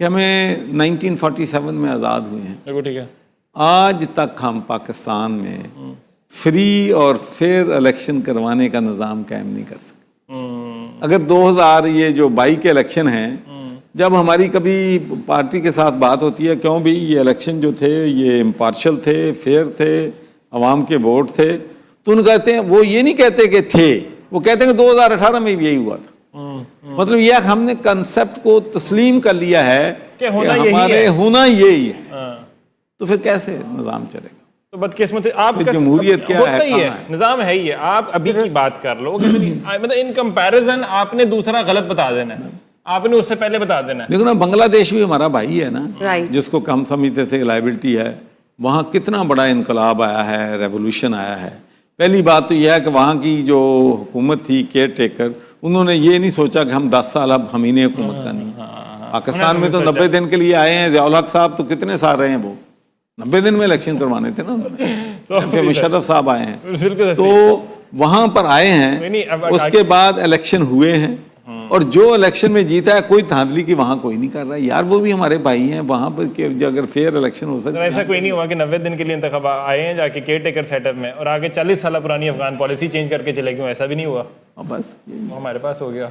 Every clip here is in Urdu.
کہ ہمیں 1947 میں آزاد ہوئے ہیں، بالکل ٹھیک ہے، آج تک ہم پاکستان میں فری اور فیئر الیکشن کروانے کا نظام قائم نہیں کر سکے۔ اگر 2000 یہ جو 22 کے الیکشن ہیں، جب ہماری کبھی پارٹی کے ساتھ بات ہوتی ہے کیوں بھی یہ الیکشن جو تھے یہ امپارشل تھے، فیئر تھے، عوام کے ووٹ تھے، تو ان کہتے ہیں، وہ یہ نہیں کہتے کہ تھے، وہ کہتے ہیں کہ 2018 میں بھی یہی ہوا تھا۔ مطلب یہ ہم نے کنسپٹ کو تسلیم کر لیا ہے کہ ہمارے ہونا یہی ہے، تو پھر کیسے نظام چلے گا؟ تو بدقسمت آپ کا جمہوریت کیا ہوتا ہے، ہی ہے، نظام ہے ہی ہے۔ آپ ابھی کی بات کر لو، مطلب ان کمپیریزن آپ نے دوسرا غلط بتا دینا ہے، آپ نے اس سے پہلے بتا دینا ہے۔ دیکھو نا، بنگلہ دیش بھی ہمارا بھائی ہے نا، جس کو ہم سمجھتے تھے لائبلٹی ہے، وہاں کتنا بڑا انقلاب آیا ہے، ریولوشن آیا ہے۔ پہلی بات تو یہ ہے کہ وہاں کی جو حکومت تھی، کیئر ٹیکر، انہوں نے یہ نہیں سوچا کہ ہم 10 سال اب ہم ہی نے حکومت کرنی ہے۔ پاکستان میں تو 90 دن کے لیے آئے ہیں، ضیاء الحق صاحب تو کتنے سال رہے ہیں، وہ 90 دن میں الیکشن کروانے تھے نا، پھر مشرف صاحب آئے ہیں، تو وہاں پر آئے ہیں، اس کے بعد الیکشن ہوئے ہیں، اور جو الیکشن میں جیتا ہے کوئی دھاندلی کی وہاں کوئی نہیں کر رہا ہے یار، وہ بھی ہمارے بھائی ہیں وہاں پر، کہ اگر فیئر الیکشن ہو سکتا ہے۔ ایسا کوئی نہیں ہوا کہ 90 دن کے لیے انتخاب آئے ہیں جا کے کیئر ٹیکر سیٹ اپ میں، اور آگے 40 سالہ پرانی افغان پالیسی چینج کر کے چلے گئے، ایسا بھی نہیں ہوا، بس وہ ہمارے پاس ہو گیا۔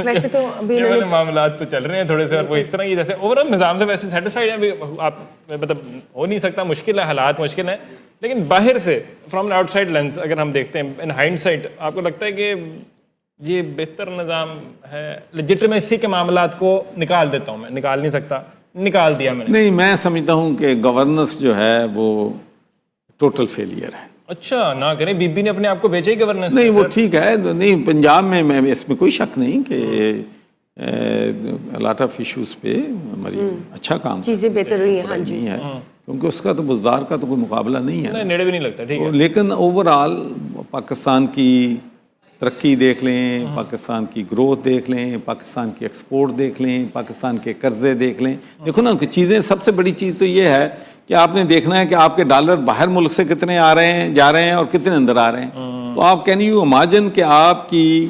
ویسے تو ابھی یہ والے معاملات تو چل رہے ہیں تھوڑے سے، اور وہ اس طرح کی جیسے اوور آل نظام سے ویسے سیٹسفائیڈ ہیں آپ، مطلب ہو نہیں سکتا، مشکل ہے، حالات مشکل ہیں، لیکن باہر سے فرام آؤٹ سائڈ لینس اگر ہم دیکھتے ہیں ان ہائنڈ سائٹ، آپ کو لگتا ہے کہ یہ بہتر نظام ہے؟ لیجٹمیسی کے معاملات کو نکال دیتا ہوں میں، نکال نہیں سکتا، نکال دیا میں نے۔ نہیں، میں سمجھتا ہوں کہ گورننس جو ہے وہ ٹوٹل فیلئر ہے۔ اچھا، نہ کریں، بی بی نے اپنے آپ کو بھیجا ہی گورننس؟ نہیں، وہ ٹھیک ہے، نہیں پنجاب میں اس میں کوئی شک نہیں کہ لاٹ آف ایشوز پہ ہماری اچھا کام چیزیں بہتر ہوئی ہیں، ہاں جی، نہیں ہے، کیونکہ اس کا تو بزدار کا تو کوئی مقابلہ نہیں ہے، نیڑے بھی نہیں لگتا، ٹھیک ہے، لیکن اوور آل پاکستان کی ترقی دیکھ لیں، پاکستان کی گروتھ دیکھ لیں، پاکستان کی ایکسپورٹ دیکھ لیں، پاکستان کے قرضے دیکھ لیں، دیکھو نا کہ چیزیں، سب سے بڑی چیز تو یہ ہے کہ آپ نے دیکھنا ہے کہ آپ کے ڈالر باہر ملک سے کتنے آ رہے ہیں، جا رہے ہیں، اور کتنے اندر آ رہے ہیں۔ تو آپ کین یو امیجن کہ آپ کی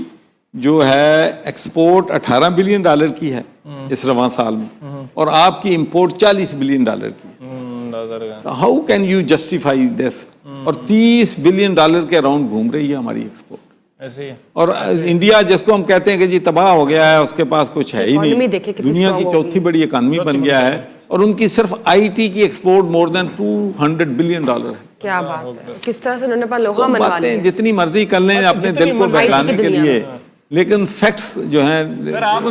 جو ہے ایکسپورٹ 18 بلین ڈالر کی ہے اس رواں سال میں، اور آپ کی امپورٹ 40 بلین ڈالر کی ہے۔ ہاؤ کین یو جسٹیفائی دس؟ اور 30 بلین ڈالر کے اراؤنڈ گھوم رہی ہے ہماری ایکسپورٹ، ایسے ہی ہے۔ اور انڈیا جس کو ہم کہتے ہیں کہ جی تباہ ہو گیا ہے، اس کے پاس کچھ ہے ہی نہیں، دنیا کی چوتھی بڑی اکانومی بن گیا ہے، اور ان کی صرف آئی ٹی کی ایکسپورٹ مور دین 200 بلین ڈالر ہے۔ کیا بات ہے، کس طرح سے انہوں نے اپنا لوہا منوا باتیں لیا۔ جتنی مرضی کر لیں اپنے دل کو بہلانے کے لیے، لیکن فیکٹس جو ہیں، سر آپ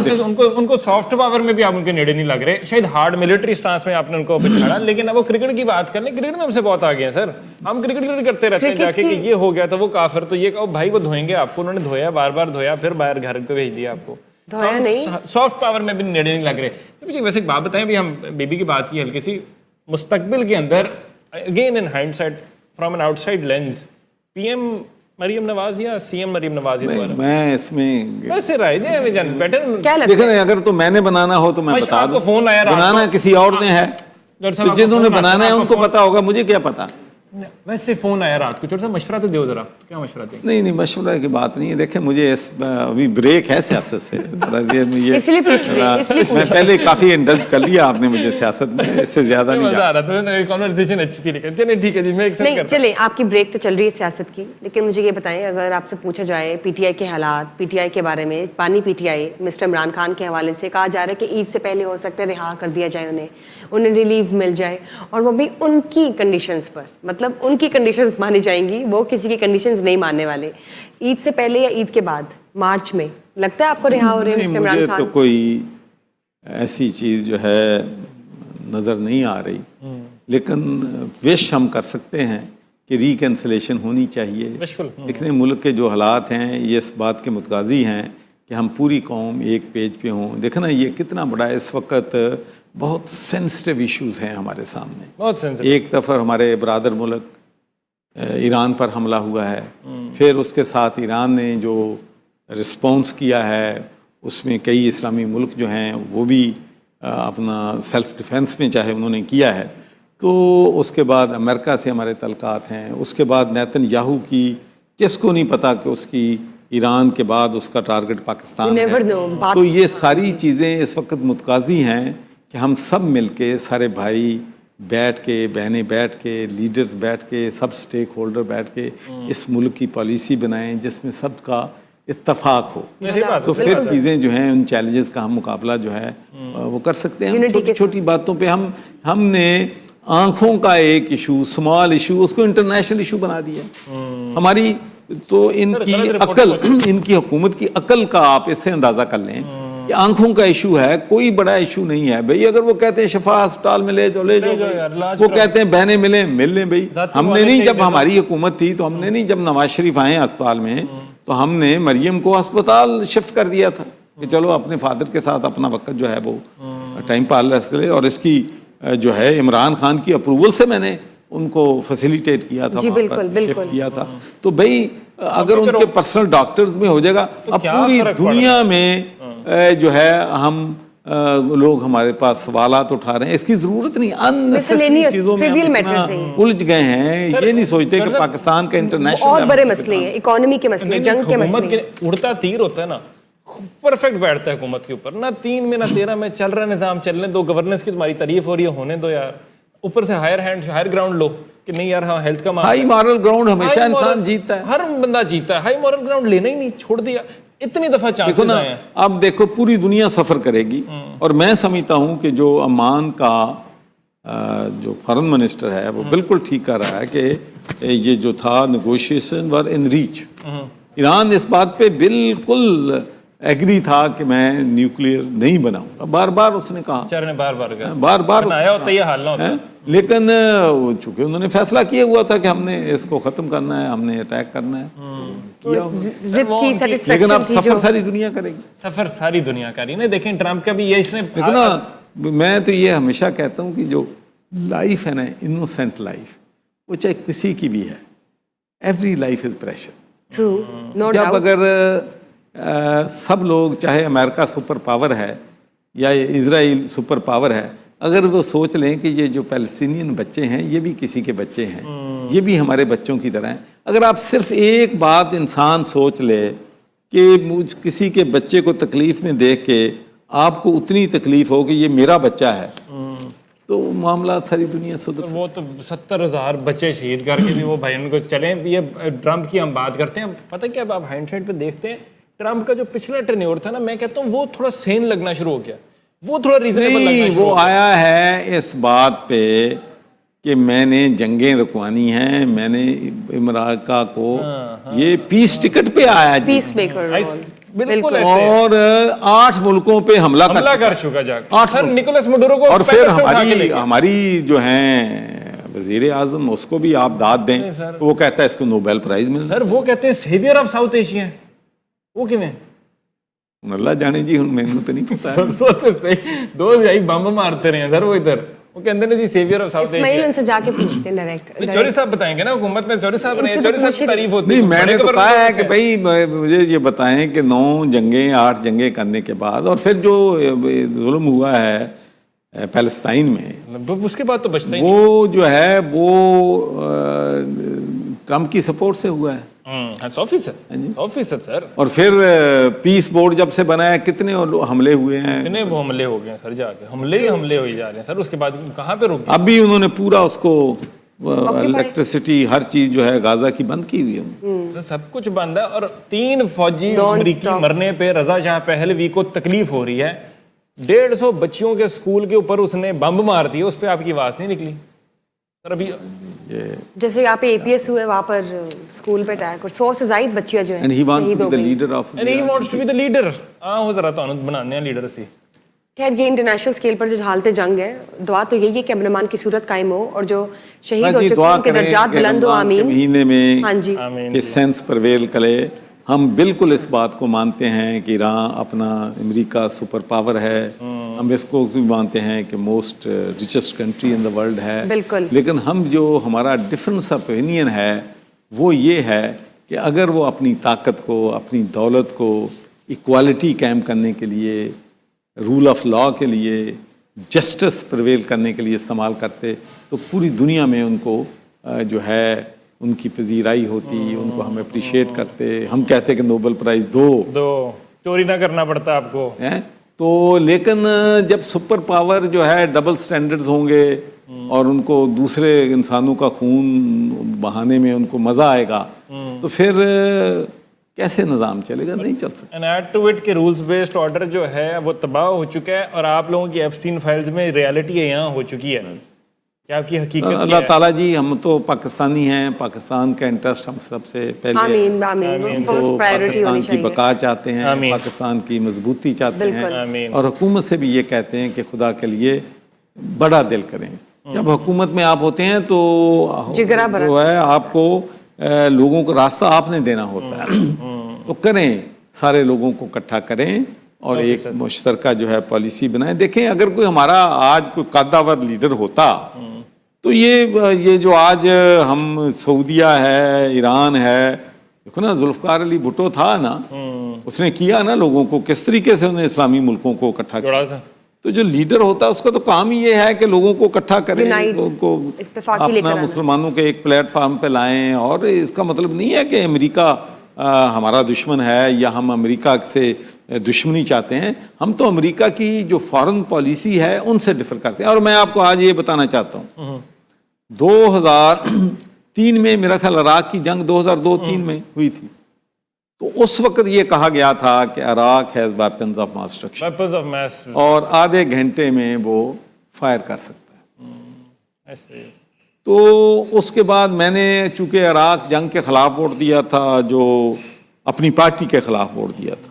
ان کو سافٹ پاور میں بھی آپ ان کے نیڑے نہیں لگ رہے، شاید ہارڈ ملٹری سٹانس میں آپ نے ان کو بٹھایا، لیکن اب وہ کرکٹ کی بات کر لیں، کرکٹ میں ہم سے بہت آگے ہیں سر، ہم کرکٹ کرتے رہتے ہیں جا کے کہ یہ ہو گیا تو وہ کافر، تو یہ کہو بھائی وہ دھوئیں گے آپ کو، انہوں نے دھویا، بار بار دھویا، پھر باہر گھر کو بھیج دیا آپ کو، دھویا نہیں، سافٹ پاور میں بھی نیڑے نہیں لگ رہے۔ مجھے ویسے ایک بات بتائیں، بھی ہم بیبی کی بات کی ہلکی سی، مستقبل کے اندر again in behind side from and out side lens, P M Maryam Nawaz یا سی ایم مریم نواز؟ میں اس میں ویسے رائے جی جان بیٹر دیکھیں، اگر تو میں نے بنانا ہو تو میں بتا دوں، فون آیا بنانا کسی اور نے ہے، جنہوں نے بنانا ہے ان کو پتا ہوگا، مجھے کیا پتا۔ ویسے فون آیا رات کو، چھوٹا سا مشورہ تو دیو ذرا، کیا مشورہ دیں؟ نہیں، مشورہ کی بات نہیں ہے، دیکھیں مجھے ابھی بریک ہے سیاست سے، میں پہلے کافی انڈلج کر لیا آپ نے مجھے سیاست میں، اس سے زیادہ نہیں مزہ آ رہا تھا، کنورسیشن اچھی تھی، لیکن چلیں ٹھیک ہے جی، میں نہیں، چلیں آپ کی بریک تو چل رہی ہے سیاست کی، لیکن مجھے یہ بتائیں، اگر آپ سے پوچھا جائے پی ٹی آئی کے حالات، پی ٹی آئی کے بارے میں، بانی P T I Mr Imran Khan کے حوالے سے کہا جا رہا ہے کہ عید سے پہلے ہو سکتا ہے رہا کر دیا جائے، انہیں ریلیو مل جائے، اور وہ بھی ان کی کنڈیشنز پر، مطلب ان کی کنڈیشنز مانی جائیں گی، وہ کسی کی کنڈیشنز نہیں ماننے والے۔ عید سے پہلے یا عید کے بعد مارچ میں لگتا ہے آپ کو رہا ہو رہے ہیں مسٹر عمران خان؟ مجھے تو کوئی ایسی چیز جو ہے نظر نہیں آ رہی، لیکن وش ہم کر سکتے ہیں کہ ریکنسلیشن ہونی چاہیے۔ اتنے ملک کے جو حالات ہیں یہ اس بات کے متقاضی ہیں کہ ہم پوری قوم ایک پیج پہ ہوں۔ دیکھنا یہ کتنا بڑا اس وقت بہت سینسٹیو ایشوز ہیں ہمارے سامنے، بہت سینسٹیو۔ ایک طرف ہمارے برادر ملک ایران پر حملہ ہوا ہے، پھر اس کے ساتھ ایران نے جو رسپانس کیا ہے اس میں کئی اسلامی ملک جو ہیں وہ بھی اپنا سیلف ڈیفینس میں چاہے انہوں نے کیا ہے، تو اس کے بعد امریکہ سے ہمارے تعلقات ہیں، اس کے بعد نیتن یاہو کی، کس کو نہیں پتہ کہ اس کی ایران کے بعد اس کا ٹارگٹ پاکستان You never ہے. know. تو یہ ساری چیزیں اس وقت متقاضی ہیں کہ ہم سب مل کے سارے بھائی بیٹھ کے بہنیں بیٹھ کے لیڈرز بیٹھ کے سب سٹیک ہولڈر بیٹھ کے اس ملک کی پالیسی بنائیں جس میں سب کا اتفاق ہو. تو پھر چیزیں جو ہیں ان چیلنجز کا ہم مقابلہ جو ہے وہ کر سکتے ہیں. چھوٹی چھوٹی باتوں پہ ہم نے آنکھوں کا ایک ایشو اسمال ایشو اس کو انٹرنیشنل ایشو بنا دیا. ہماری تو ان کی عقل ان کی حکومت کی عقل کا آپ اس سے اندازہ کر لیں کہ آنکھوں کا ایشو ہے, کوئی بڑا ایشو نہیں ہے بھئی. اگر وہ کہتے ہیں شفا ہسپتال میں لے جاؤ, وہ کہتے ہیں بہنیں مل لیں بھئی. ہم نے نہیں, جب ہماری حکومت تھی تو ہم نے نہیں, جب نواز شریف آئے ہسپتال میں تو ہم نے مریم کو ہسپتال شفٹ کر دیا تھا کہ چلو اپنے فادر کے ساتھ اپنا وقت جو ہے وہ ٹائم پال کرے. اور اس کی جو ہے عمران خان کی اپروول سے میں نے ان کو فیسیلیٹیٹ کیا تھا, شفٹ کیا تھا. تو بھئی اگر ان کے پرسنل ڈاکٹرز میں ہو جائے گا, اب پوری دنیا میں جو ہے ہم لوگ ہمارے پاس سوالات اٹھا رہے ہیں. اس کی ضرورت نہیں, اننیسیسری چیزوں میں ہم اتنا الجھ گئے ہیں. یہ نہیں سوچتے کہ پاکستان کا انٹرنیشنل اور بڑے مسئلے ہیں, اکانومی کے مسئلے, جنگ کے مسئلے. اڑتا تیر ہوتا ہے نا, پرفیکٹ بیٹھتا ہے حکومت کے اوپر. نہ 3 میں نہ 13 میں چل رہا نظام, چلنے دو. گورننس کی تمہاری تعریف ہو رہی ہے, ہونے دو یار. اوپر سے ہائر گراؤنڈ لو کہ نہیں یار, ہاں ہیلتھ کا ہائی مورل گراؤنڈ ہمیشہ انسان جیتتا ہے, ہر بندہ جیتا ہے. ہائی مورل گراؤنڈ لینا ہی نہیں, چھوڑ دیا. اتنی دفعہ چانسز آئے ہیں. اب دیکھو پوری دنیا سفر کرے گی, اور میں سمجھتا ہوں کہ جو امان کا جو فارن منسٹر ہے وہ بالکل ٹھیک کر رہا ہے کہ یہ جو تھا نیگوشیشن ور ان ریچ. ایران اس بات پہ بالکل ایگری تھا کہ میں نیوکلیئر نہیں بناؤں گا. بار بار اس نے کہا, بار لیکن چونکہ انہوں نے فیصلہ کیا ہوا تھا کہ ہم نے اس کو ختم کرنا ہے, ہم نے اٹیک کرنا ہے, کیا. لیکن اب سفر ساری دنیا کرے گی. سفر ساری دنیا کر رہی ہے. دیکھیں ٹرمپ کا بھی یہ, اس نے اتنا, میں تو یہ ہمیشہ کہتا ہوں کہ جو لائف ہے نا, انوسینٹ لائف, وہ چاہے کسی کی بھی ہے, ایوری لائف از پریشر. جب اگر سب لوگ, چاہے امریکہ سپر پاور ہے یا اسرائیل سپر پاور ہے, اگر وہ سوچ لیں کہ یہ جو پیلسٹینین بچے ہیں یہ بھی کسی کے بچے ہیں, یہ بھی ہمارے بچوں کی طرح ہیں. اگر آپ صرف ایک بات انسان سوچ لے کہ مجھ کسی کے بچے کو تکلیف میں دیکھ کے آپ کو اتنی تکلیف ہو کہ یہ میرا بچہ ہے, تو معاملات ساری دنیا صدر. وہ تو 70,000 بچے شہید کر کے بھی وہ بھائی ان کو چلیں. یہ ٹرمپ کی ہم بات کرتے ہیں, پتہ کیا اب آپ ہینڈ سائڈ پہ دیکھتے ہیں, ٹرمپ کا جو پچھلا ٹرینیور تھا نا, میں کہتا ہوں وہ تھوڑا سین لگنا شروع ہو گیا, وہ تھوڑا ریزنیبل لگنا شروع ہو گیا. وہ آیا ہے اس بات پہ کہ میں نے جنگیں رکوانی ہیں, میں نے امریکہ کو یہ پیس ٹکٹ پہ آیا جی, پیس میکر بالکل, اور 8 ملکوں پہ حملہ کر چکا جا سر نکولس مڈورو کو. اور پھر ہماری جو ہیں وزیر اعظم, اس کو بھی آپ داد دیں, وہ کہتا ہے اس کو نوبیل پرائز مل. سر وہ کہتے ہیں سیویئر آف ساؤتھ ایشیا, وہ کیویں اللہ جانے جی, میں نے تو نہیں پتا. دوست یہی بم مارتے رہے ہیں سر, وہ ادھر وہ کہتے ہیں جی سیویئر آف ساؤتھ ایشیا. ان سے جا کے پوچھتے ہیں ڈائریکٹ. چوری صاحب بتائیں گے نا, حکومت میں چوری صاحب نے, چوری صاحب کی تعریف ہوتی ہے. نہیں, میں نے تو کہا ہے کہ بھائی مجھے یہ بتائیں کہ 9 جنگیں 8 جنگیں کرنے کے بعد, اور پھر جو ظلم ہوا ہے پیلسٹائن میں, اس کے بعد تو بچتا ہی وہ جو ہے وہ ٹرمپ کی سپورٹ سے ہوا ہے 100% سر. اور پھر پیس بورڈ جب سے بنا ہے کتنے حملے ہوئے ہیں, کتنے وہ حملے ہو گئے ہیں سر, جا کے حملے ہوئی جا رہے ہیں سر. اس کے بعد کہاں پہ رک, اب بھی انہوں نے پورا اس کو الیکٹریسٹی ہر چیز جو ہے غازہ کی بند کی ہوئی ہے. سب کچھ بند ہے. اور 3 فوجی امریکی مرنے پہ رضا شاہ پہلوی کو تکلیف ہو رہی ہے. 150 بچیوں کے اسکول کے اوپر اس نے بم مار دیا, اس پہ آپ کی آواز نہیں نکلی سر. ابھی جیسے یہاں پہ اے پی ایس ہوئے, وہاں پر اسکول پہ اٹیک, اور 100 سے زائد بچیاں جو ہیں شہید ہو گئی. وہ ذرا تو بنانے ہیں لیڈر سی. خیر یہ انٹرنیشنل اسکیل پر جو حالت جنگ ہے, دعا تو یہی ہے کہ امن امان کی صورت قائم ہو, اور جو شہید ہو چکے ہیں ان کے درجات بلند ہو. آمین. مہینے میں ہاں جی, کہ سینس پرویل کرے. ہم بالکل اس بات کو مانتے ہیں کہ ایران اپنا امریکہ سپر پاور ہے, ہم اس کو بھی مانتے ہیں کہ most richest country in the world ہے. بالکل. لیکن ہم جو ہمارا ڈفرینس آف اوپینین ہے وہ یہ ہے کہ اگر وہ اپنی طاقت کو, اپنی دولت کو ایکوالٹی قائم کرنے کے لیے, رول آف لا کے لیے, جسٹس پرویل کرنے کے لیے استعمال کرتے, تو پوری دنیا میں ان کو جو ہے ان کی پذیرائی ہوتی، ان کو ہم اپریشیٹ کرتے، ہم کہتے کہ نوبل پرائز دو چوری نہ کرنا پڑتا آپ کو. تو لیکن جب سپر پاور جو ہے ڈبل سٹینڈرڈز ہوں گے اور ان کو دوسرے انسانوں کا خون بہانے میں ان کو مزہ آئے گا تو پھر کیسے نظام چلے گا؟ نہیں چل سکتا. اینڈ ایڈ ٹو اٹ کہ رولز بیسڈ آرڈر جو ہے وہ تباہ ہو چکا ہے اور آپ لوگوں کی ایپسٹین فائلز میں ریالٹی یہاں ہو چکی ہے. کیا آپ کی حقیقت اللہ تعالیٰ جی، ہم تو پاکستانی ہیں، پاکستان کا انٹرسٹ ہم سب سے پہلے آمین آمین، تو پاکستان کی بقا چاہتے ہیں، پاکستان کی مضبوطی چاہتے ہیں، اور حکومت سے بھی یہ کہتے ہیں کہ خدا کے لیے بڑا دل کریں. جب حکومت میں آپ ہوتے ہیں تو جو ہے آپ کو لوگوں کو راستہ آپ نے دینا ہوتا ہے، تو کریں، سارے لوگوں کو اکٹھا کریں اور ایک مشترکہ جو ہے پالیسی بنائیں. دیکھیں اگر کوئی ہمارا آج کوئی قادور لیڈر ہوتا تو یہ جو آج ہم سعودیہ ہے، ایران ہے، دیکھو نا ذوالفقار علی بھٹو تھا نا، اس نے کیا نا لوگوں کو، کس طریقے سے انہیں اسلامی ملکوں کو اکٹھا کیا. تو جو لیڈر ہوتا ہے اس کا تو کام ہی یہ ہے کہ لوگوں کو اکٹھا کریں، لوگوں کو اپنا مسلمانوں کے ایک پلیٹ فارم پہ لائیں. اور اس کا مطلب نہیں ہے کہ امریکہ ہمارا دشمن ہے یا ہم امریکہ سے دشمنی چاہتے ہیں. ہم تو امریکہ کی جو فارن پالیسی ہے ان سے ڈفر کرتے ہیں. اور میں آپ کو آج یہ بتانا چاہتا ہوں، 2003 میں میرا خیال عراق کی جنگ 2002-3 میں ہوئی تھی، تو اس وقت یہ کہا گیا تھا کہ Iraq has weapons of mass destruction اور آدھے گھنٹے میں وہ فائر کر سکتا ہے. تو اس کے بعد میں نے چونکہ عراق جنگ کے خلاف ووٹ دیا تھا، جو اپنی پارٹی کے خلاف ووٹ دیا تھا.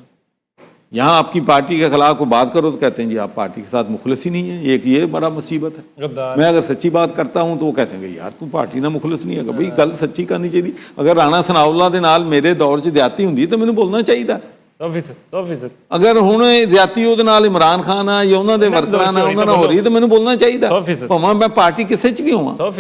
یہاں آپ کی پارٹی کے خلاف کو بات کرو تو کہتے ہیں جی آپ پارٹی کے ساتھ مخلص ہی نہیں ہیں. ایک یہ بڑا مصیبت ہے. میں اگر سچی بات کرتا ہوں تو وہ کہتے ہیں کہ یار تو پارٹی نہ مخلص نہیں ہے. بھائی گل سچی کرنی چاہیے. اگر رانا ثناءاللہ دے نال میرے دور 'چ زیادتی ہوندی تو مینوں بولنا چاہیے. 100%. اگر ہن زیادتی ਉਹਦੇ ਨਾਲ ਇਮਰਾਨ ਖਾਨ ਆ ਜਾਂ ਉਹਨਾਂ ਦੇ ਵਰਕਰਾਂ ਨਾਲ ਉਹਨਾਂ ਨਾਲ ਹੋ ਰਹੀ ਤਾਂ ਮੈਨੂੰ ਬੋਲਣਾ ਚਾਹੀਦਾ. ਭਾਵੇਂ ਮੈਂ ਪਾਰਟੀ ਕਿਸੇ 'ਚ ਵੀ ਹੋਵਾਂ.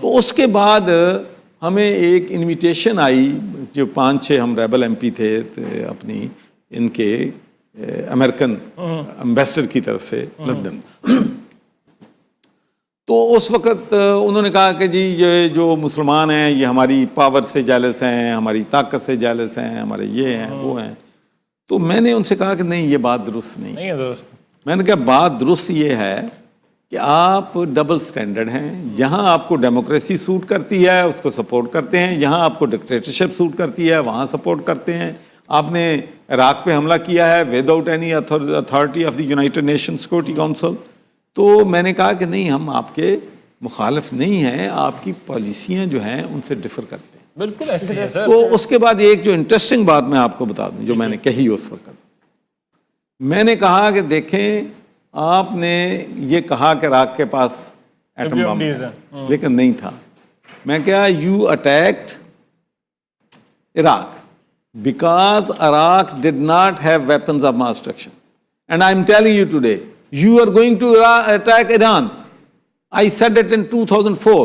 تو اس کے بعد ہمیں ایک انویٹیشن آئی، جو 5-6 ہم ریبل ایم پی تھے اپنی ان کے امریکن امبیسڈر کی طرف سے لندن. تو اس وقت انہوں نے کہا کہ جی یہ جو مسلمان ہیں یہ ہماری پاور سے جیلس ہیں، ہماری طاقت سے جیلس ہیں، ہمارے یہ ہیں وہ ہیں. تو میں نے ان سے کہا کہ نہیں، یہ بات درست نہیں ہے. میں نے کہا بات درست یہ ہے کہ آپ ڈبل سٹینڈرڈ ہیں. جہاں آپ کو ڈیموکریسی سوٹ کرتی ہے اس کو سپورٹ کرتے ہیں، جہاں آپ کو ڈکٹیٹرشپ سوٹ کرتی ہے وہاں سپورٹ کرتے ہیں. آپ نے عراق پہ حملہ کیا ہے without any authority of the United nation security council. تو میں نے کہا کہ نہیں، ہم آپ کے مخالف نہیں ہیں، آپ کی پالیسیاں جو ہیں ان سے ڈفر کرتے ہیں. بالکل ایسے ہے سر. تو اس کے بعد ایک جو انٹرسٹنگ بات میں آپ کو بتا دوں جو میں نے کہی اس وقت، میں نے کہا کہ دیکھیں آپ نے یہ کہا کہ عراق کے پاس ایٹم بم ہے، لیکن نہیں تھا. میں کہا you attacked Iraq because Iraq did not have weapons of mass destruction. And I am telling you today you are going to attack Iran. I said it in 2004.